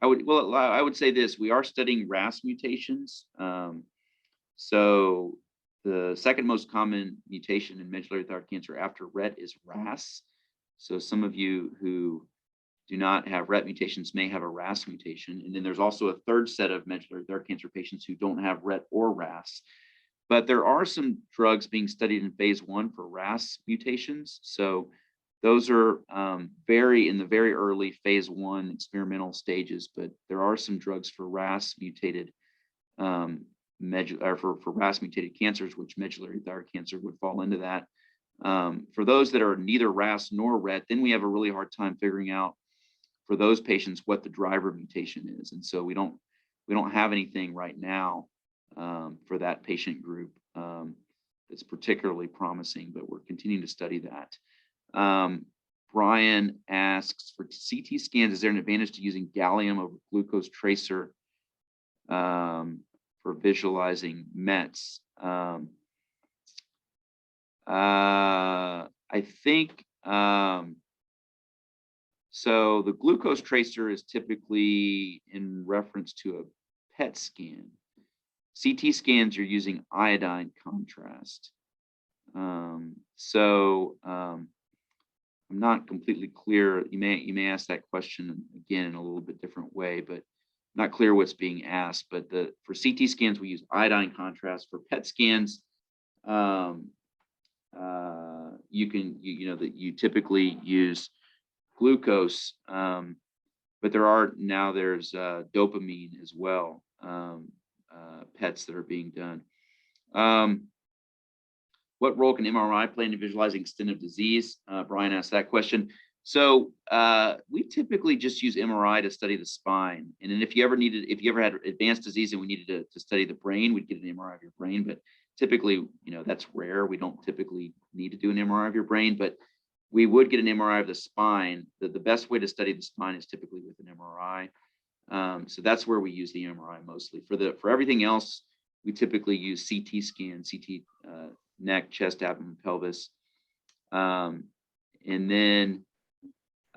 I would say this: we are studying RAS mutations. So the second most common mutation in medullary thyroid cancer after RET is RAS. So some of you who do not have RET mutations may have a RAS mutation. And then there's also a third set of medullary thyroid cancer patients who don't have RET or RAS. But there are some drugs being studied in phase 1 for RAS mutations. So those are in the very early phase 1 experimental stages, but there are some drugs for RAS mutated for RAS mutated cancers, which medullary thyroid cancer would fall into that. For those that are neither RAS nor RET, then we have a really hard time figuring out for those patients what the driver mutation is. And so we don't have anything right now for that patient group that's particularly promising, but we're continuing to study that. Brian asks, for CT scans, is there an advantage to using gallium over glucose tracer for visualizing METs? I think so. The glucose tracer is typically in reference to a PET scan. CT scans, you're using iodine contrast. I'm not completely clear. You may ask that question again in a little bit different way, but not clear what's being asked. But for CT scans, we use iodine contrast. For PET scans, you typically use glucose, but there's dopamine as well, PETs that are being done. What role can MRI play in visualizing extent of disease? Brian asked that question. So we typically just use MRI to study the spine. And then if you ever had advanced disease and we needed to study the brain, we'd get an MRI of your brain. But typically, that's rare. We don't typically need to do an MRI of your brain, but we would get an MRI of the spine. The best way to study the spine is typically with an MRI. So that's where we use the MRI mostly. For everything else, we typically use CT scan, CT neck, chest, abdomen, pelvis. And then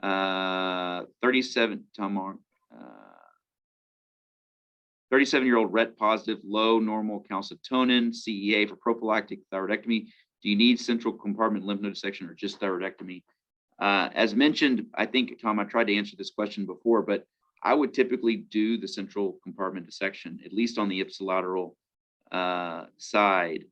37-year-old RET positive, low normal calcitonin, CEA for prophylactic thyroidectomy. Do you need central compartment lymph node dissection or just thyroidectomy? As mentioned, I think, Tom, I tried to answer this question before, but I would typically do the central compartment dissection, at least on the ipsilateral side.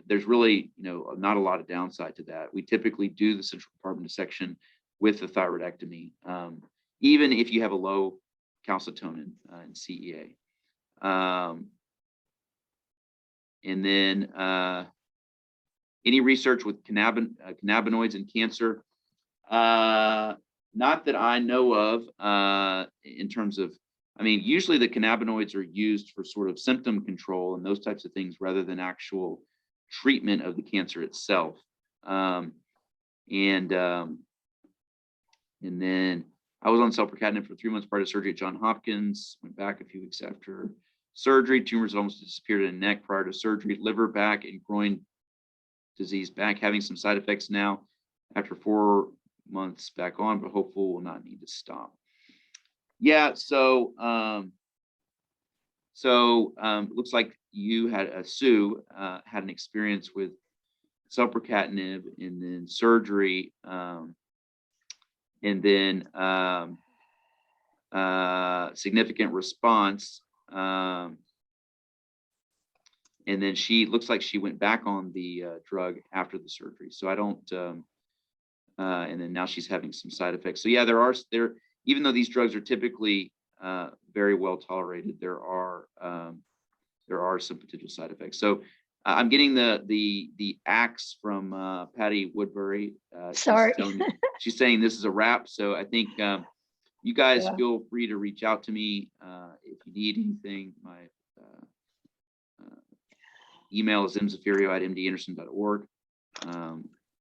There's really, not a lot of downside to that. We typically do the central compartment dissection with the thyroidectomy, even if you have a low calcitonin in CEA. And then any research with cannabinoids in cancer? Not that I know of in terms of, usually the cannabinoids are used for sort of symptom control and those types of things rather than actual treatment of the cancer itself. And then I was on selpercatinib for 3 months prior to surgery at Johns Hopkins, went back a few weeks after surgery. Tumors almost disappeared in the neck prior to surgery, liver, back, and groin disease back, having some side effects now after 4 months back on, but hopeful will not need to stop. Yeah, so looks like you had Sue had an experience with selpercatinib and then surgery, and then significant response, and then looks like she went back on the drug after the surgery. So I don't, and then now she's having some side effects. So yeah, there even though these drugs are typically very well tolerated. There are some potential side effects. So I'm getting the axe from Patty Woodbury. Sorry. She's saying this is a wrap. So I think you guys Yeah. feel free to reach out to me if you need anything. My email is mzafereo@mdanderson.org,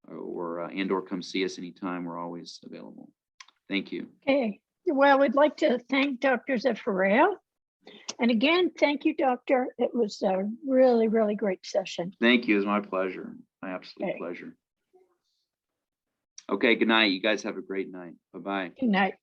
or come see us anytime. We're always available. Thank you. Okay. Well, we'd like to thank Dr. Zafereo. And again, thank you, doctor. It was a really, really great session. Thank you. It was my pleasure. My absolute pleasure. Okay, good night. You guys have a great night. Bye-bye. Good night.